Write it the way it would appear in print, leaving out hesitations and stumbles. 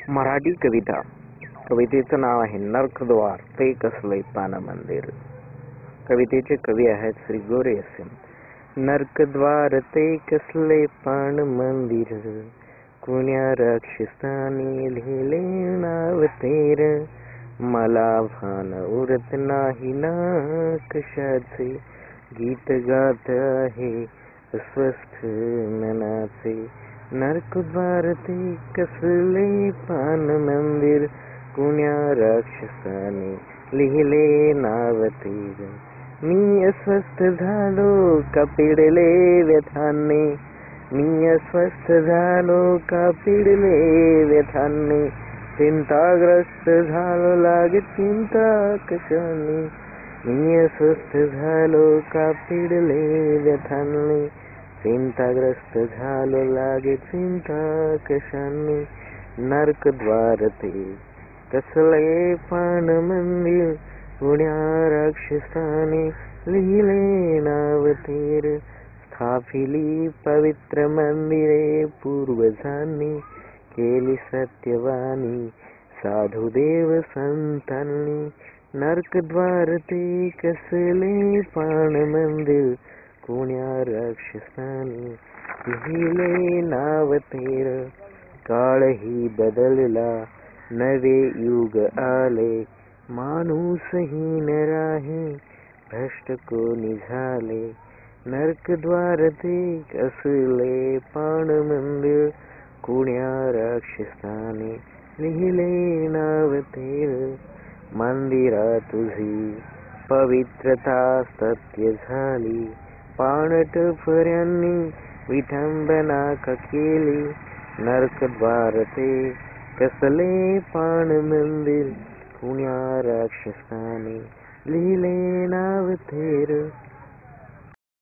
मराठी कविता. कवितेचं नाव आहे नरकद्वार ते कसले पान मंदिर. कवितेचे कवी आहेत श्री गोरे असे. नरकद्वार ते कसले पान मंदिर, कुण्या राक्षसाने लिहिले नाव तेर. मला भान उरत नाही ना कशाचे, गीत गात आहे अस्वस्थ मनाचे. नरकद्वार ते कसले पान मंदिर, कुण्या राक्षसाने लिहिले नाव तेर. मी अस्वस्थ झालो का पिडले व्यथाने, मी अस्वस्थ झालो का पिडले व्यथाने. चिंताग्रस्त झालो लागे चिंता कशाने, मी अस्वस्थ झालो का पिडले व्यथाने. चिंताग्रस्त झालो लागे चिंता कशाने. नरकद्वार ते कसले पान मंदिर, कुण्या राक्षसाने लिहिले नाव तेर. स्थापिली पवित्र मंदिरे पूर्वजांनी, केली सत्यवानी साधुदेव संतांनी. नरकद्वार ते कसले पान मंदिर, कुण्या राक्षसाने लिहिले नाव तेर. काळही बदलला नवे युग आले, माणूसहीन राही भ्रष्ट कोणी झाले. नरकद्वार ते कसले पान मंदिर, कुण्या राक्षसाने लिहिले नाव तेर. मंदिरा तुझी पवित्रता सत्य झाली, पाणटफऱ्यांनी विठंबना का केली. नरकद्वार ते कसले पान मंदिर, कुण्या राक्षसाने लिहिले नाव तेर.